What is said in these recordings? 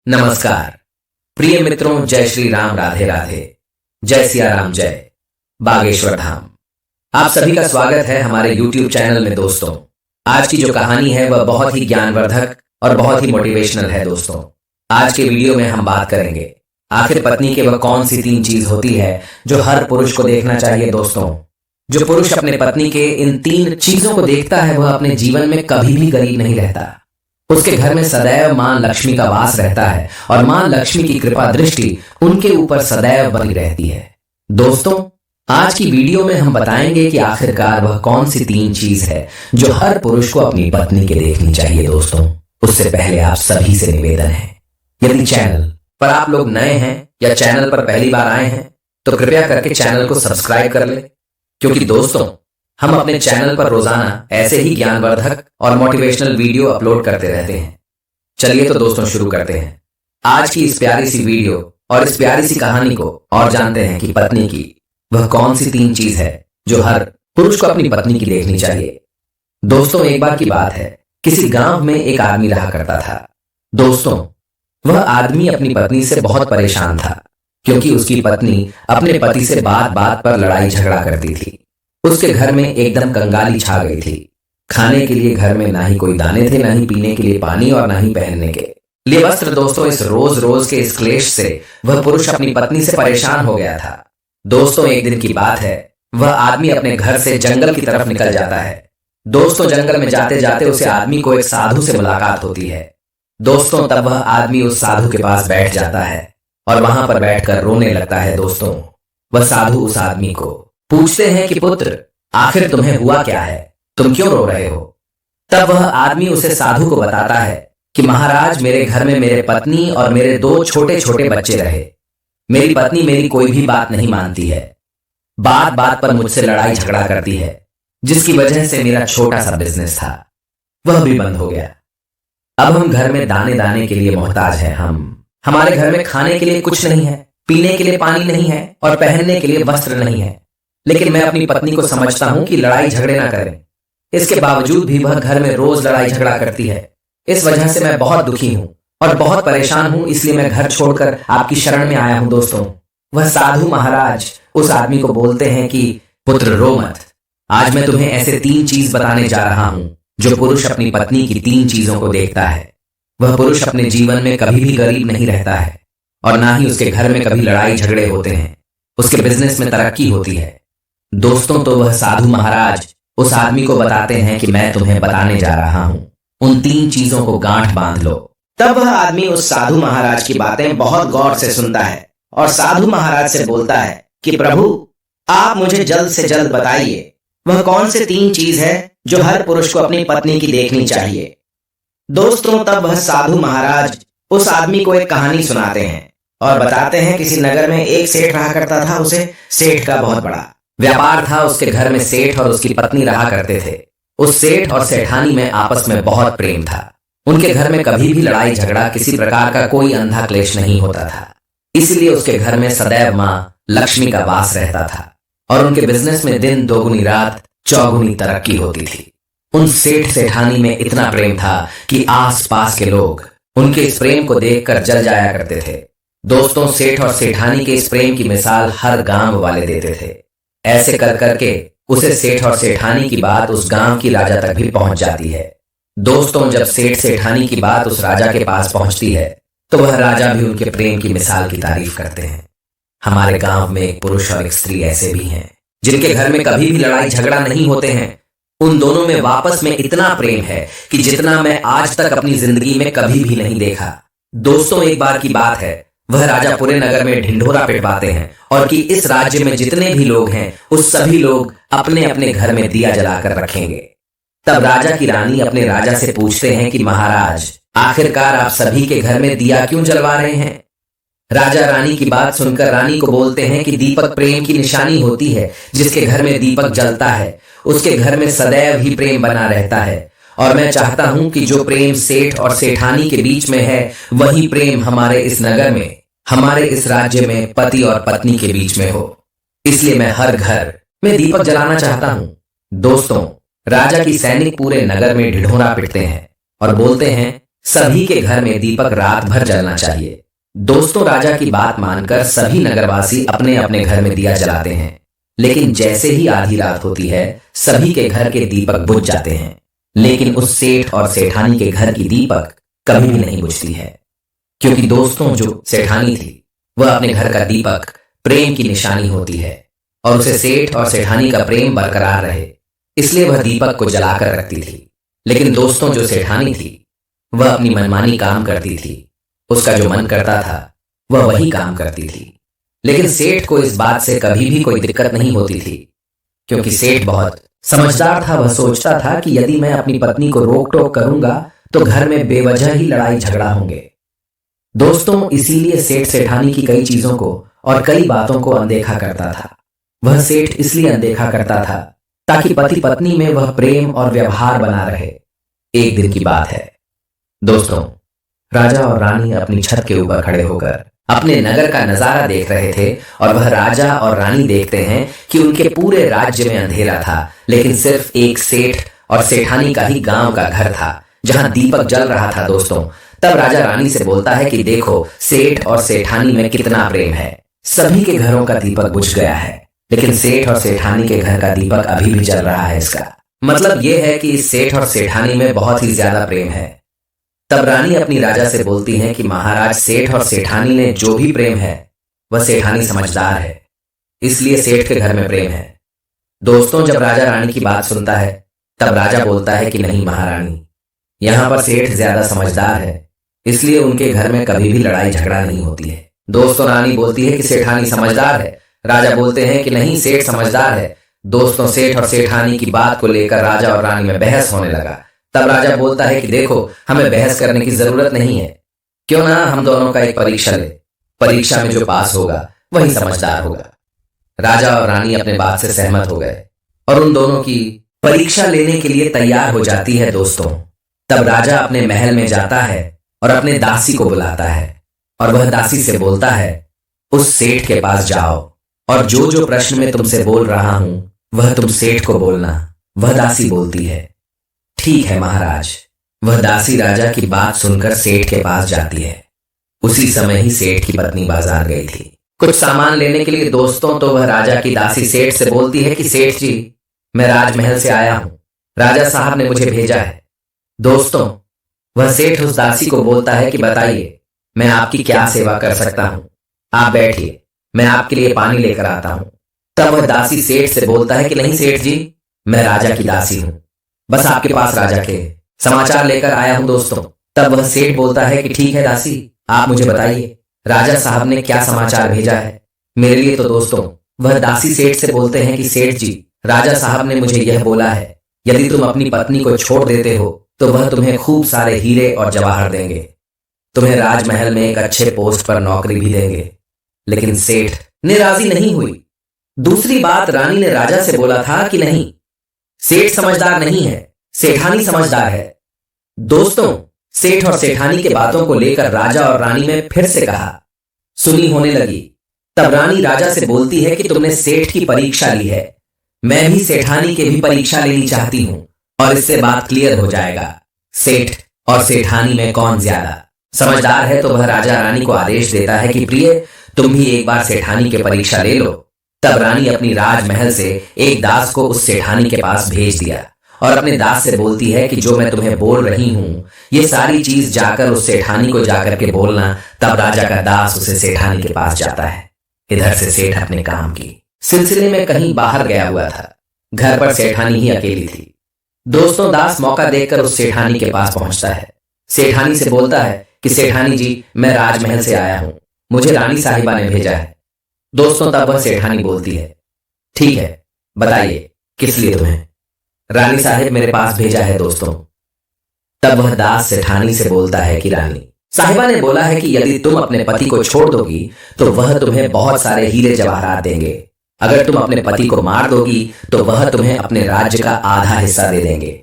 नमस्कार प्रिय मित्रों, जय श्री राम, राधे राधे, जय सिया राम, जय बागेश्वर धाम। आप सभी का स्वागत है हमारे YouTube चैनल में। दोस्तों, आज की जो कहानी है वह बहुत ही ज्ञानवर्धक और बहुत ही मोटिवेशनल है। दोस्तों, आज के वीडियो में हम बात करेंगे आखिर पत्नी के वह कौन सी 3 चीज होती है जो हर पुरुष को देखना चाहिए। दोस्तों, जो पुरुष अपने पत्नी के इन 3 चीजों को देखता है वह अपने जीवन में कभी भी गरीब नहीं रहता। उसके घर में सदैव मां लक्ष्मी का वास रहता है और मां लक्ष्मी की कृपा दृष्टि उनके ऊपर सदैव बनी रहती है। दोस्तों, आज की वीडियो में हम बताएंगे कि आखिरकार वह कौन सी 3 चीज है जो हर पुरुष को अपनी पत्नी के देखनी चाहिए। दोस्तों, उससे पहले आप सभी से निवेदन है, यदि चैनल पर आप लोग नए हैं या चैनल पर पहली बार आए हैं तो कृपया करके चैनल को सब्सक्राइब कर ले, क्योंकि दोस्तों हम अपने चैनल पर रोजाना ऐसे ही ज्ञानवर्धक और मोटिवेशनल वीडियो अपलोड करते रहते हैं। चलिए तो दोस्तों शुरू करते हैं आज की इस प्यारी सी वीडियो और इस प्यारी सी कहानी को, और जानते हैं कि पत्नी की वह कौन सी 3 चीज है जो हर पुरुष को अपनी पत्नी की देखनी चाहिए। दोस्तों, एक बार की बात है, किसी गांव में एक आदमी रहा करता था। दोस्तों, वह आदमी अपनी पत्नी से बहुत परेशान था, क्योंकि उसकी पत्नी अपने पति से बात बात पर लड़ाई झगड़ा करती थी। उसके घर में एकदम कंगाली छा गई थी। खाने के लिए घर में ना ही कोई दाने थे, ना ही पीने के लिए पानी और ना ही पहनने के लिए वस्त्र। दोस्तों, इस रोज रोज के इस क्लेश से वह पुरुष अपनी पत्नी से परेशान हो गया था। दोस्तों, एक दिन की बात है, वह आदमी अपने घर से जंगल की तरफ निकल जाता है। दोस्तों, जंगल में जाते जाते उसे आदमी को एक साधु से मुलाकात होती है। दोस्तों, तब वह आदमी उस साधु के पास बैठ जाता है और वहां पर बैठकर रोने लगता है। दोस्तों, वह साधु उस आदमी को पूछते हैं कि पुत्र, आखिर तुम्हें हुआ क्या है, तुम क्यों रो रहे हो। तब वह आदमी उसे साधु को बताता है कि महाराज, मेरे घर में मेरे पत्नी और मेरे 2 छोटे छोटे बच्चे रहे। मेरी पत्नी मेरी कोई भी बात नहीं मानती है, बात बात पर मुझसे लड़ाई झगड़ा करती है, जिसकी वजह से मेरा छोटा सा बिजनेस था वह भी बंद हो गया। अब हम घर में दाने दाने के लिए मोहताज हैं। हमारे घर में खाने के लिए कुछ नहीं है, पीने के लिए पानी नहीं है और पहनने के लिए वस्त्र नहीं है। लेकिन मैं अपनी पत्नी को समझता हूं कि लड़ाई झगड़े ना करें, इसके बावजूद भी वह घर में रोज लड़ाई झगड़ा करती है। इस वजह से मैं बहुत दुखी हूं और बहुत परेशान हूं, इसलिए मैं घर छोड़कर आपकी शरण में आया हूं। दोस्तों, वह साधु महाराज उस आदमी को बोलते हैं कि पुत्र, रो मत, आज मैं तुम्हें ऐसे 3 चीज बताने जा रहा हूं जो पुरुष अपनी पत्नी की 3 चीजों को देखता है। वह पुरुष अपने जीवन में कभी भी गरीब नहीं रहता है और ना ही उसके घर में कभी लड़ाई झगड़े होते हैं, उसके बिजनेस में तरक्की होती है। दोस्तों, तो वह साधु महाराज उस आदमी को बताते हैं कि मैं तुम्हें बताने जा रहा हूं, उन 3 चीजों को गांठ बांध लो। तब वह आदमी उस साधु महाराज की बातें बहुत गौर से सुनता है और साधु महाराज से बोलता है कि प्रभु, आप मुझे जल्द से जल्द बताइए वह कौन से 3 चीज है जो हर पुरुष को अपनी पत्नी की देखनी चाहिए। दोस्तों, तब वह साधु महाराज उस आदमी को एक कहानी सुनाते हैं और बताते हैं, किसी नगर में एक सेठ रहा करता था। उसे सेठ का बहुत बड़ा व्यापार था। उसके घर में सेठ और उसकी पत्नी रहा करते थे। उस सेठ और सेठानी में आपस में बहुत प्रेम था। उनके घर में कभी भी लड़ाई झगड़ा, किसी प्रकार का कोई अंधा क्लेश नहीं होता था। इसलिए उसके घर में सदैव मां लक्ष्मी का वास रहता था और उनके बिजनेस में दिन दोगुनी रात चौगुनी तरक्की होती थी। उन सेठ सेठानी में इतना प्रेम था कि आस पास के लोग उनके इस प्रेम को देखकर जल जाया करते थे। दोस्तों, सेठ और सेठानी के इस प्रेम की मिसाल हर गांव वाले देते थे। ऐसे कर करके उसे सेठ और सेठानी की बात उस गांव की राजा तक भी पहुंच जाती है। दोस्तों, जब सेठ सेठानी की बात उस राजा के पास पहुंचती है तो वह राजा भी उनके प्रेम की मिसाल की तारीफ करते हैं। हमारे गांव में एक पुरुष और एक स्त्री ऐसे भी हैं जिनके घर में कभी भी लड़ाई झगड़ा नहीं होते हैं। उन दोनों में वापस में इतना प्रेम है कि जितना मैं आज तक अपनी जिंदगी में कभी भी नहीं देखा। दोस्तों, एक बार की बात है, वह राजा पूरे नगर में ढिंढोरा पिटवाते हैं और कि इस राज्य में जितने भी लोग हैं उस सभी लोग अपने अपने घर में दिया जलाकर रखेंगे। तब राजा की रानी अपने राजा से पूछते हैं कि महाराज, आखिरकार आप सभी के घर में दिया क्यों जलवा रहे हैं। राजा रानी की बात सुनकर रानी को बोलते हैं कि दीपक प्रेम की निशानी होती है। जिसके घर में दीपक जलता है उसके घर में सदैव ही प्रेम बना रहता है और मैं चाहता हूं कि जो प्रेम सेठ और सेठानी के बीच में है वही प्रेम हमारे इस नगर में, हमारे इस राज्य में पति और पत्नी के बीच में हो। इसलिए मैं हर घर में दीपक जलाना चाहता हूं। दोस्तों, राजा की सैनिक पूरे नगर में ढिढोरा पिटते हैं और बोलते हैं सभी के घर में दीपक रात भर जलना चाहिए। दोस्तों, राजा की बात मानकर सभी नगरवासी अपने अपने घर में दिया जलाते हैं, लेकिन जैसे ही आधी रात होती है सभी के घर के दीपक बुझ जाते हैं, लेकिन उस सेठ और सेठानी के घर की दीपक कभी भी नहीं बुझती है। क्योंकि दोस्तों, जो सेठानी थी वह अपने घर का दीपक प्रेम की निशानी होती है और उसे सेठ और सेठानी का प्रेम बरकरार रहे, इसलिए वह दीपक को जलाकर रखती थी। लेकिन दोस्तों, जो सेठानी थी वह अपनी मनमानी काम करती थी, उसका जो मन करता था वह वही काम करती थी। लेकिन सेठ को इस बात से कभी भी कोई दिक्कत नहीं होती थी, क्योंकि सेठ बहुत समझदार था। वह सोचता था कि यदि मैं अपनी पत्नी को रोक टोक करूंगा तो घर में बेवजह ही लड़ाई झगड़ा होंगे। दोस्तों, इसीलिए सेठ सेठानी की कई चीजों को और कई बातों को अनदेखा करता था। वह सेठ इसलिए अनदेखा करता था ताकि पति पत्नी में वह प्रेम और व्यवहार बना रहे। एक दिन की बात है दोस्तों, राजा और रानी अपनी छत के ऊपर खड़े होकर अपने नगर का नजारा देख रहे थे और वह राजा और रानी देखते हैं कि उनके पूरे राज्य में अंधेरा था, लेकिन सिर्फ एक सेठ और सेठानी का ही गांव का घर था जहां दीपक जल रहा था। दोस्तों, तब राजा रानी से बोलता है कि देखो, सेठ और सेठानी में कितना प्रेम है। सभी के घरों का दीपक बुझ गया है, लेकिन सेठ और सेठानी के घर का दीपक अभी भी जल रहा है। इसका मतलब यह है कि इस सेठ और सेठानी में बहुत ही ज्यादा प्रेम है। तब रानी अपनी राजा से बोलती हैं कि महाराज, सेठ और सेठानी ने जो भी प्रेम है वह सेठानी समझदार है, इसलिए सेठ के घर में प्रेम है। दोस्तों, जब राजा रानी की बात सुनता है तब राजा बोलता है कि नहीं महारानी, यहाँ पर सेठ ज्यादा समझदार है, इसलिए उनके घर में कभी भी लड़ाई झगड़ा नहीं होती है। दोस्तों, रानी बोलती है कि सेठानी समझदार है, राजा बोलते हैं कि नहीं, सेठ समझदार है। दोस्तों, सेठ और सेठानी की बात को लेकर राजा और रानी में बहस होने लगा। तब राजा बोलता है कि देखो, हमें बहस करने की जरूरत नहीं है, क्यों ना हम दोनों का एक परीक्षा ले, परीक्षा में जो पास होगा वही समझदार होगा। राजा और रानी अपने बात से सहमत हो गए और उन दोनों की परीक्षा लेने के लिए तैयार हो जाती है। दोस्तों, तब राजा अपने महल में जाता है और अपने दासी को बुलाता है और वह दासी से बोलता है, उस सेठ के पास जाओ और जो जो प्रश्न मैं तुमसे बोल रहा हूं वह तुम सेठ को बोलना। वह दासी बोलती है, ठीक है महाराज। वह दासी राजा की बात सुनकर सेठ के पास जाती है। उसी समय ही सेठ की पत्नी बाजार गई थी कुछ सामान लेने के लिए। दोस्तों, तो वह राजा की दासी सेठ से बोलती है कि सेठ जी, मैं राजमहल से आया हूं, राजा साहब ने मुझे भेजा है। दोस्तों, वह सेठ उस दासी को बोलता है कि बताइए, मैं आपकी क्या सेवा कर सकता हूं। आप बैठिए, मैं आपके लिए पानी लेकर आता हूं। तब वह दासी सेठ से बोलता है कि नहीं सेठ जी, मैं राजा की दासी हूं, बस आपके पास राजा के समाचार लेकर आया हूं। दोस्तों, तब वह सेठ बोलता है कि ठीक है दासी, आप मुझे बताइए राजा साहब ने क्या समाचार भेजा है मेरे लिए। तो दोस्तों, वह दासी सेठ से बोलते हैं कि सेठ जी, राजा साहब ने मुझे यह बोला है, यदि तुम अपनी पत्नी को छोड़ देते हो तो वह तुम्हें खूब सारे हीरे और जवाहर देंगे, तुम्हें राजमहल में एक अच्छे पोस्ट पर नौकरी भी देंगे। लेकिन सेठ ने राजी नहीं हुई। दूसरी बात, रानी ने राजा से बोला था कि नहीं, सेठ समझदार नहीं है, सेठानी समझदार है। दोस्तों, सेठ और सेठानी के बातों को लेकर राजा और रानी में फिर से कहा सुनी होने लगी। तब रानी राजा से बोलती है कि तुमने सेठ की परीक्षा ली है, मैं भी सेठानी की भी परीक्षा लेनी चाहती हूं और इससे बात क्लियर हो जाएगा, सेठ और सेठानी में कौन ज्यादा समझदार है। तो वह राजा रानी को आदेश देता है कि प्रिय, तुम भी एक बार सेठानी की परीक्षा ले लो। तब रानी अपनी राजमहल से एक दास को उस सेठानी के पास भेज दिया और अपने दास से बोलती है कि जो मैं तुम्हें बोल रही हूं ये सारी चीज जाकर उस सेठानी को जाकर के बोलना। तब राजा का दास उसे सेठानी के पास जाता है। इधर से सेठ अपने काम की सिलसिले में कहीं बाहर गया हुआ था, घर पर सेठानी ही अकेली थी। दोस्तों, दास मौका देखकर उस सेठानी के पास पहुंचता है। सेठानी से बोलता है कि सेठानी जी, मैं राजमहल से आया हूं, मुझे रानी साहिबा ने भेजा है। दोस्तों, तब वह सेठानी बोलती है, ठीक है, बताइए किस लिए तुम्हें रानी साहिब मेरे पास भेजा है। दोस्तों, तब वह दास सेठानी से बोलता है कि रानी साहिबा ने बोला है कि यदि तुम अपने पति को छोड़ दोगी तो वह तुम्हें बहुत सारे हीरे जवाहरात देंगे, अगर तुम अपने पति को मार दोगी तो वह तुम्हें अपने राज्य का आधा हिस्सा दे देंगे।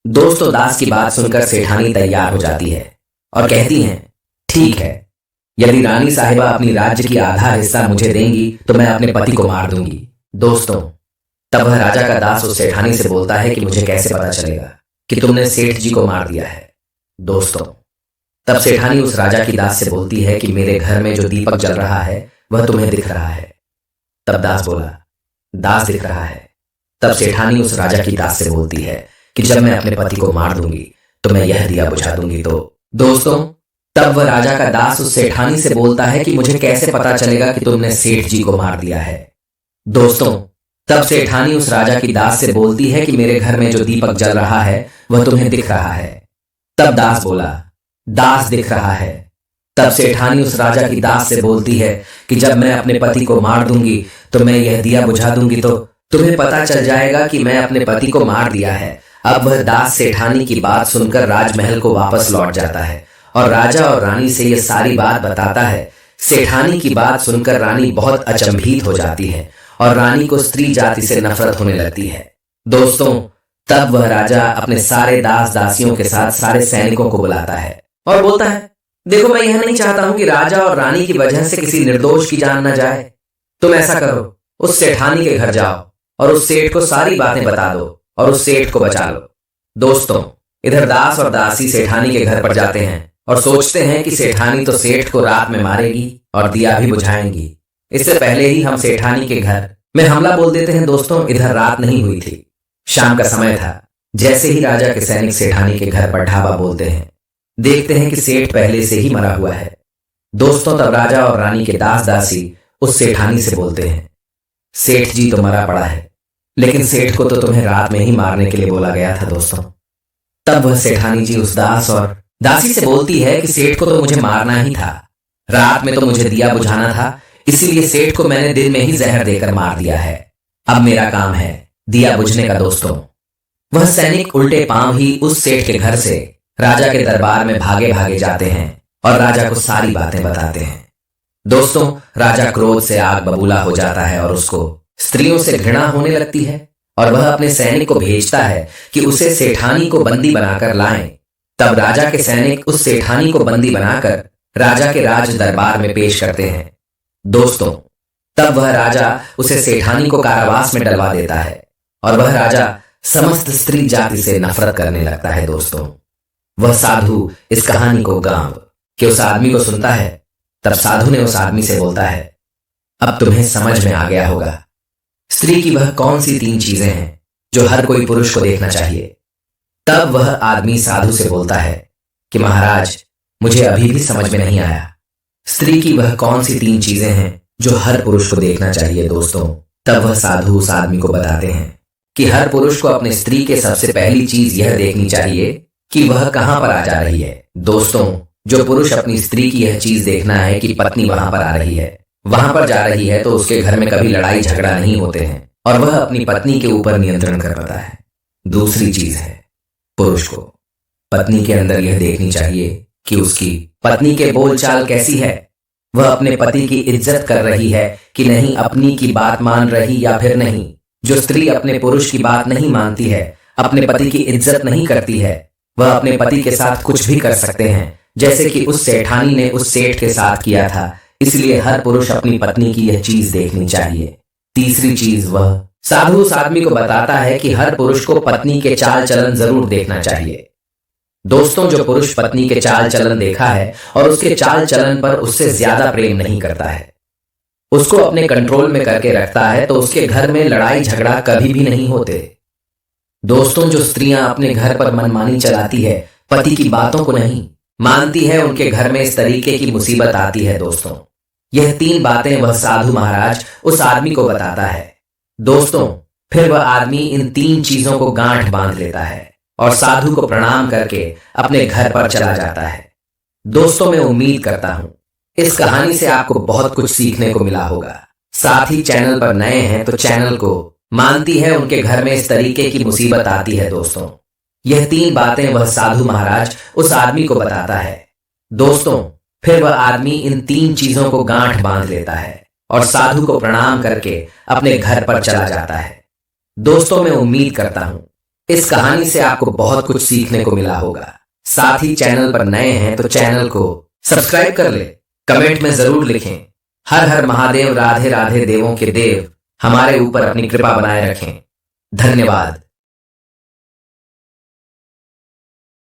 दोस्तों, दास की बात सुनकर सेठानी तैयार हो जाती है और कहती हैं, ठीक है, यदि रानी साहिबा अपनी राज्य की आधा हिस्सा मुझे देंगी तो मैं अपने पति को मार दूंगी। दोस्तों, तब वह राजा का दास उस सेठानी से बोलता है कि मुझे कैसे पता चलेगा कि तुमने सेठ जी को मार दिया है। दोस्तों, तब सेठानी उस राजा की दास से बोलती है कि मेरे घर में जो दीपक जल रहा है वह तुम्हें दिख रहा है। तब दास बोला, दास दिख रहा है। तब सेठानी उस राजा की दास से बोलती है कि जब मैं अपने पति को मार दूंगी तो मैं यह दिया बुझा दूंगी। तो दोस्तों, तब वह राजा का दास उस सेठानी से बोलता है कि मुझे कैसे पता चलेगा कि तुमने सेठ जी को मार दिया है। दोस्तों, तब सेठानी उस राजा की दास से बोलती है कि मेरे घर में जो दीपक जल रहा है वह तुम्हें दिख रहा है। तब दास बोला, दास दिख रहा है। तब सेठानी उस राजा की दास से बोलती है कि जब मैं अपने पति को मार दूंगी तो मैं यह दिया बुझा दूंगी तो तुम्हें पता चल जाएगा कि मैं अपने पति को मार दिया है। अब वह दास सेठानी की बात सुनकर राजमहल को वापस लौट जाता है और राजा और रानी से यह सारी बात बताता है। सेठानी की बात सुनकर रानी बहुत अचंभित हो जाती है और रानी को स्त्री जाति से नफरत होने लगती है। दोस्तों, तब वह राजा अपने सारे दास दासियों के साथ सारे सैनिकों को बुलाता है और बोलता है, देखो मैं यह नहीं चाहता हूं कि राजा और रानी की वजह से किसी निर्दोष की जान न जाए। तुम ऐसा करो, उस सेठानी के घर जाओ और उस सेठ को सारी बातें बता दो और उस सेठ को बचा लो। दोस्तों, इधर दास और दासी सेठानी के घर पर जाते हैं और सोचते हैं कि सेठानी तो सेठ को रात में मारेगी और दिया भी बुझाएंगी। इससे पहले ही हम सेठानी के घर में हमला बोल देते हैं। दोस्तों, इधर रात नहीं हुई थी, शाम का समय था। जैसे ही राजा के सैनिक सेठानी के घर पर ढाबा बोलते हैं, देखते हैं कि सेठ पहले से ही मरा हुआ है। दोस्तों, तब राजा और रानी के दास दासी उस सेठानी से बोलते हैं, सेठ जी तो मरा पड़ा है, लेकिन सेठ को तो तुम्हें रात में ही मारने के लिए बोला गया था। दोस्तों, तब वह सेठानी जी उस दास और दासी से बोलती है कि सेठ को तो मुझे मारना ही था, रात में तो मुझे दिया बुझाना था, इसीलिए सेठ को मैंने दिन में ही जहर देकर मार दिया है। अब मेरा काम है दिया बुझने का। दोस्तों, वह सैनिक उल्टे पांव ही उस सेठ के घर से राजा के दरबार में भागे भागे जाते हैं और राजा को सारी बातें बताते हैं। दोस्तों, राजा क्रोध से आग बबूला हो जाता है और उसको स्त्रियों से घृणा होने लगती है और वह अपने सैनिक को भेजता है कि उसे सेठानी को बंदी बनाकर लाएं। तब राजा के सैनिक उस सेठानी को बंदी बनाकर राजा के राज दरबार में पेश करते हैं। दोस्तों, तब वह राजा उसे सेठानी को कारावास में डलवा देता है और वह राजा समस्त स्त्री जाति से नफरत करने लगता है। दोस्तों, वह साधु इस कहानी को गांव के उस आदमी को सुनता है। तब साधु ने उस आदमी से बोलता है, अब तुम्हें समझ में आ गया होगा स्त्री की वह कौन सी 3 चीजें हैं जो हर कोई पुरुष को देखना चाहिए। तब वह आदमी साधु से बोलता है कि महाराज, मुझे अभी भी समझ में नहीं आया स्त्री की वह कौन सी 3 चीजें हैं जो हर पुरुष को देखना चाहिए। दोस्तों, तब वह साधु उस आदमी को बताते हैं कि हर पुरुष को अपनी स्त्री के सबसे पहली चीज यह देखनी चाहिए कि वह कहां पर आ जा रही है। दोस्तों, जो पुरुष अपनी स्त्री की यह चीज देखना है कि पत्नी वहां पर आ रही है, वहां पर जा रही है, तो उसके घर में कभी लड़ाई झगड़ा नहीं होते हैं और वह अपनी पत्नी के ऊपर नियंत्रण कर पाता है। दूसरी चीज है, पुरुष को पत्नी के अंदर यह देखनी चाहिए कि उसकी पत्नी के बोलचाल कैसी है, वह अपने पति की इज्जत कर रही है कि नहीं, अपनी की बात मान रही या फिर नहीं। जो स्त्री अपने पुरुष की बात नहीं मानती है, अपने पति की इज्जत नहीं करती है, वह अपने पति के साथ कुछ भी कर सकते हैं, जैसे कि उस सेठानी ने उस सेठ के साथ किया था। इसलिए हर पुरुष अपनी पत्नी की यह चीज देखनी चाहिए। तीसरी चीज, वह साधु उस आदमी को बताता है कि हर पुरुष को पत्नी के चाल चलन जरूर देखना चाहिए। दोस्तों, जो पुरुष पत्नी के चाल चलन देखा है और उसके चाल चलन पर उससे ज्यादा प्रेम नहीं करता है, उसको अपने कंट्रोल में करके रखता है, तो उसके घर में लड़ाई झगड़ा कभी भी नहीं होते। दोस्तों, जो स्त्रियां अपने घर पर मनमानी चलाती है, पति की बातों को नहीं मानती है, उनके घर में इस तरीके की मुसीबत आती है। दोस्तों, यह 3 बातें वह साधु महाराज उस आदमी को बताता है। दोस्तों, फिर वह आदमी इन 3 चीजों को गांठ बांध लेता है और साधु को प्रणाम करके अपने घर पर चला जाता है। दोस्तों, मैं उम्मीद करता हूं इस कहानी से आपको बहुत कुछ सीखने को मिला होगा। साथ ही चैनल पर नए हैं तो चैनल को मानती है उनके घर में इस तरीके की मुसीबत आती है। दोस्तों, यह 3 बातें वह साधु महाराज उस आदमी को बताता है। दोस्तों, फिर वह आदमी इन 3 चीजों को गांठ बांध लेता है और साधु को प्रणाम करके अपने घर पर चला जाता है। दोस्तों, मैं उम्मीद करता हूं इस कहानी से आपको बहुत कुछ सीखने को मिला होगा। साथ ही चैनल पर नए हैं तो चैनल को सब्सक्राइब कर ले, कमेंट में जरूर लिखें, हर हर महादेव, राधे राधे, देवों के देव हमारे ऊपर अपनी कृपा बनाए रखें। धन्यवाद।